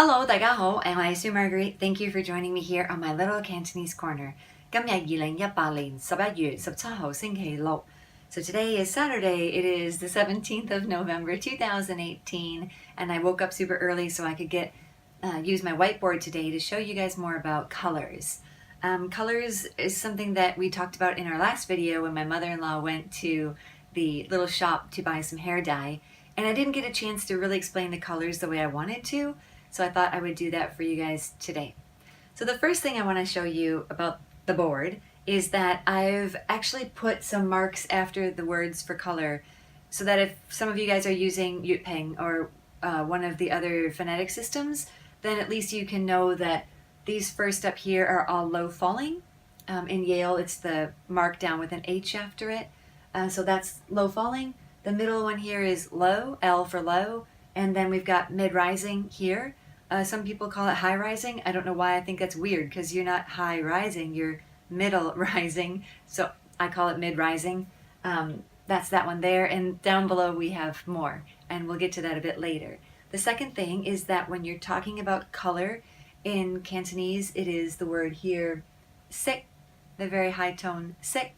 Hello，大家好，我係Sue Marguerite. Thank you for joining me here on my little Cantonese corner. 今日2018年11月17號星期六. So today is Saturday. It is the 17th of November 2018, and I woke up super early so I could use my whiteboard today to show you guys more about colors. Colors is something that we talked about in our last video when my mother-in-law went to the little shop to buy some hair dye, and I didn't get a chance to really explain the colors the way I wanted to. So I thought I would do that for you guys today. So the first thing I want to show you about the board is that I've actually put some marks after the words for color so that if some of you guys are using Yutpeng or one of the other phonetic systems, then at least you can know that these first up here are all low falling. In Yale, it's the mark down with an H after it. So that's low falling. The middle one here is low, L for low. And then we've got mid-rising here. Some people call it high-rising. I don't know why. I think that's weird because you're not high-rising, you're middle-rising. So I call it mid-rising. That's that one there. And down below we have more. And we'll get to that a bit later. The second thing is that when you're talking about color in Cantonese, it is the word here, sek, the very high tone, sek.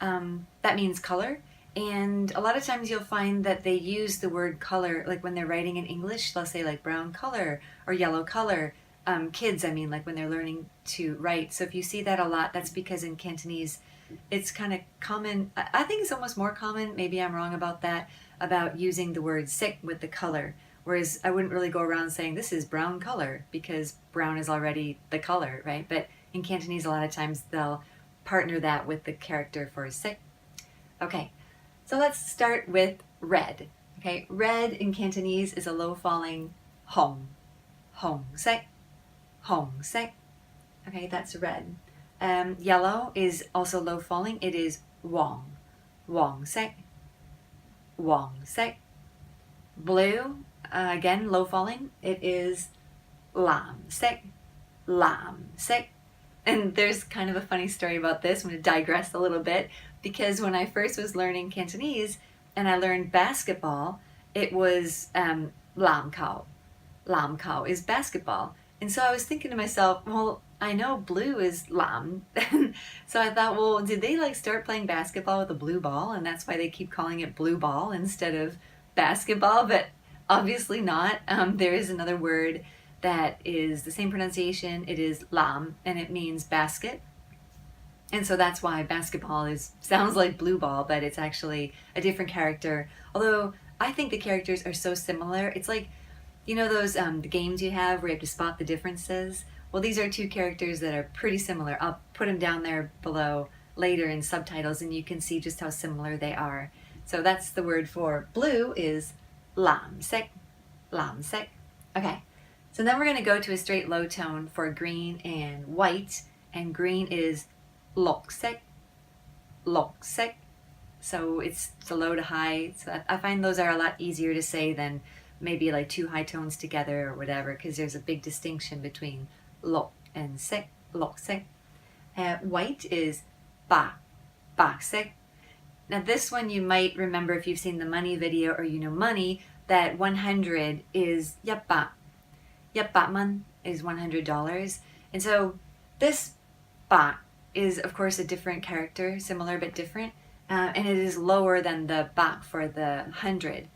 That means color. And a lot of times you'll find that they use the word color, like when they're writing in English, they'll say like brown color or yellow color. Kids, I mean, like when they're learning to write. So if you see that a lot, that's because in Cantonese, it's kind of common. I think it's almost more common, maybe I'm wrong about that, about using the word sek with the color. Whereas I wouldn't really go around saying this is brown color because brown is already the color, right? But in Cantonese, a lot of times they'll partner that with the character for sek. Okay. So let's start with red. Okay, red in Cantonese is a low-falling hong, hong sek, hong sek. Okay, that's red. Yellow is also low-falling. It is wong, wong sek, wong sek. Blue, again low-falling. It is lam sek, lam sek. And there's kind of a funny story about this. I'm going to digress a little bit because when I first was learning Cantonese and I learned basketball, it was lam kao. Lam kao is basketball. And so I was thinking to myself, well, I know blue is lam. So I thought, well, did they like start playing basketball with a blue ball? And that's why they keep calling it blue ball instead of basketball. But obviously not. There is another word that is the same pronunciation. It is lam, and it means basket. And so that's why basketball sounds like blue ball, but it's actually a different character. Although I think the characters are so similar. It's like, you know those the games you have where you have to spot the differences? Well, these are two characters that are pretty similar. I'll put them down there below later in subtitles, and you can see just how similar they are. So that's the word for blue is lam sek, lam sek. Okay. So then we're going to go to a straight low tone for green and white, and green is lok sek, lok sek. So it's the low to high. So I find those are a lot easier to say than maybe like two high tones together or whatever, because there's a big distinction between lok and sek, lok sek. White is ba, ba sek. Now this one you might remember if you've seen the money video or you know money, that 100 is yap ba. Yep, Batman is $100. And so this ba is, of course, a different character, similar but different. And it is lower than the ba for the 100.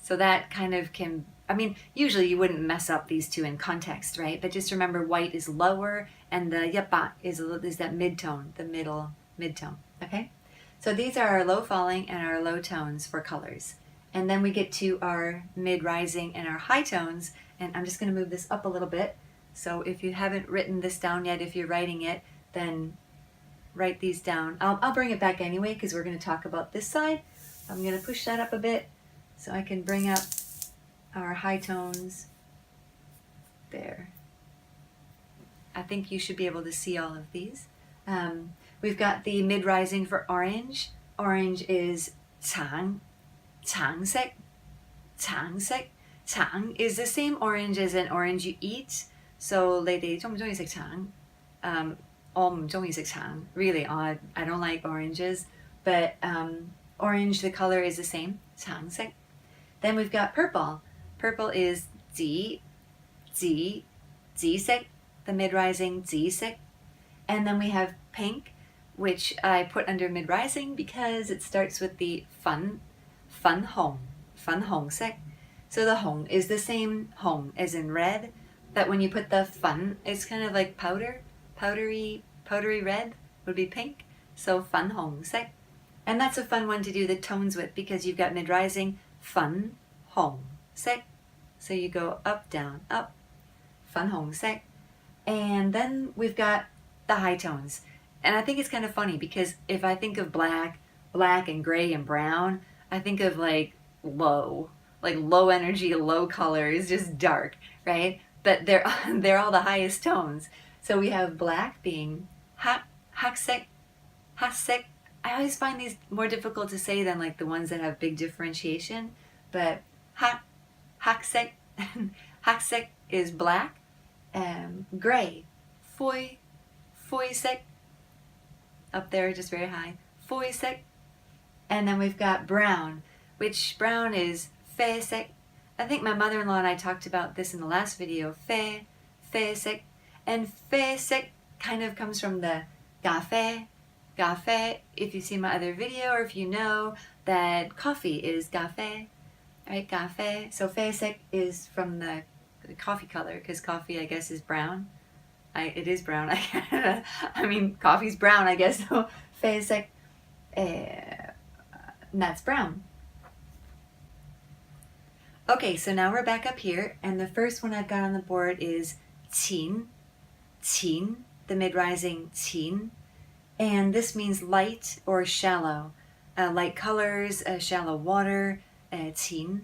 So that kind of can, I mean, usually you wouldn't mess up these two in context, right? But just remember white is lower and the yep ba is that mid-tone, the middle mid-tone, okay? So these are our low falling and our low tones for colors. And then we get to our mid-rising and our high tones. And I'm just going to move this up a little bit. So if you haven't written this down yet, if you're writing it, then write these down. I'll bring it back anyway because we're going to talk about this side. I'm going to push that up a bit so I can bring up our high tones. There. I think you should be able to see all of these. We've got the mid-rising for orange. Orange is chang, chang sek, chang sek. Chang is the same orange as an orange you eat. So 你哋鍾唔鍾意食橙? 我唔鍾意食橙. Really odd. I don't like oranges. But orange, the color is the same. 橙色. Then we've got purple. Purple is 紫 zi, zi-sek, the mid-rising zi-sek. And then we have pink, which I put under mid-rising because it starts with the fun hong sek. So the hong is the same hong as in red, but when you put the fun, it's kind of like powdery red would be pink. So fun hong sek. And that's a fun one to do the tones with because you've got mid-rising, fun hong sek. So you go up, down, up, fun hong sek. And then we've got the high tones. And I think it's kind of funny because if I think of black and gray and brown, I think of like low energy, low colors, just dark, right? But they're all the highest tones. So we have black being haksek, hasek. I always find these more difficult to say than like the ones that have big differentiation. But haksek, haksek is black. Gray, foy sek, up there just very high, foy sek. And then we've got brown, which brown is fe sek. I think my mother-in-law and I talked about this in the last video, fe sek. And fe sek kind of comes from the gafe. Gafe, if you see my other video or if you know that coffee is gafe, right? Gafe. So fe sek is from the coffee color because coffee, I guess, is brown. It is brown. I mean, coffee's brown, I guess. So fe sek, that's brown. Okay, so now we're back up here, and the first one I've got on the board is qin, the mid-rising qin, and this means light or shallow, light colors, shallow water, qin.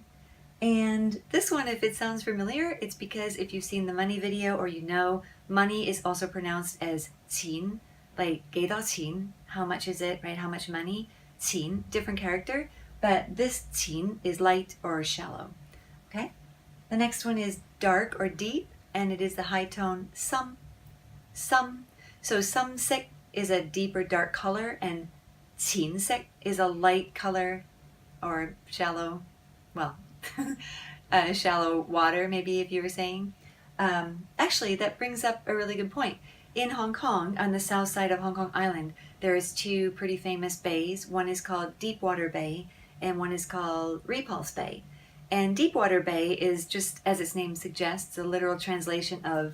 And this one, if it sounds familiar, it's because if you've seen the money video or you know, money is also pronounced as qin, like 给多少钱, how much is it, right? How much money? Qin, different character, but this qin is light or shallow. Okay? The next one is dark or deep, and it is the high tone sum. So sum sek is a deep or dark color, and qin sek is a light color or shallow, well, shallow water, maybe if you were saying. Actually, that brings up a really good point. In Hong Kong, on the south side of Hong Kong Island, there is two pretty famous bays. One is called Deepwater Bay, and one is called Repulse Bay. And Deepwater Bay is just, as its name suggests, a literal translation of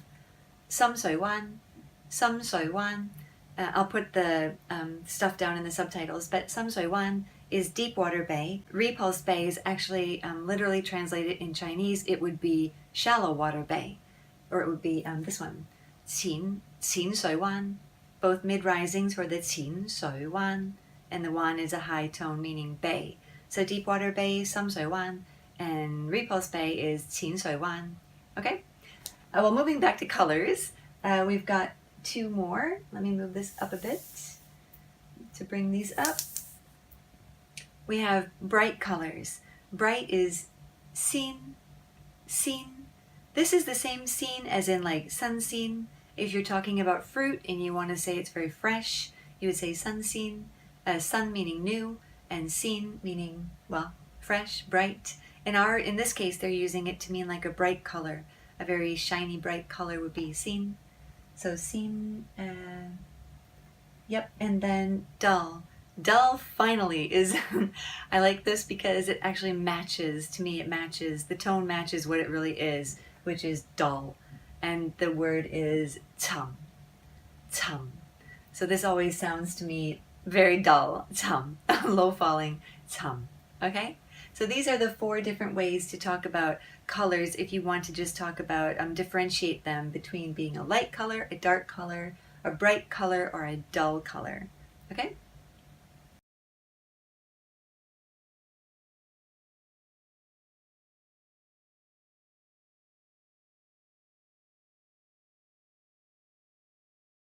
Some Sui Wan. I'll put the stuff down in the subtitles, but Some Sui Wan is Deepwater Bay. Repulse Bay is actually literally translated in Chinese. It would be Shallow Water Bay, or it would be this one, Qin Sui Wan. Both mid-risings for the Qin Sui Wan, and the Wan is a high tone meaning bay. So Deepwater Bay, Some Sui Wan, and Repulse Bay is Qin Sui Wan. Okay? Well, moving back to colors, we've got two more. Let me move this up a bit to bring these up. We have bright colors. Bright is xin. This is the same xin as in like sun xin. If you're talking about fruit and you want to say it's very fresh, you would say sun xin. Sun meaning new, and xin meaning, well, fresh, bright. In this case, they're using it to mean like a bright color. A very shiny, bright color would be xin. So xin, yep, and then dull. Dull finally is, I like this because it actually matches, to me it matches, the tone matches what it really is, which is dull. And the word is chum. So this always sounds to me very dull, chum, low falling, chum, okay? So these are the four different ways to talk about colors if you want to just talk about, differentiate them between being a light color, a dark color, a bright color, or a dull color, okay?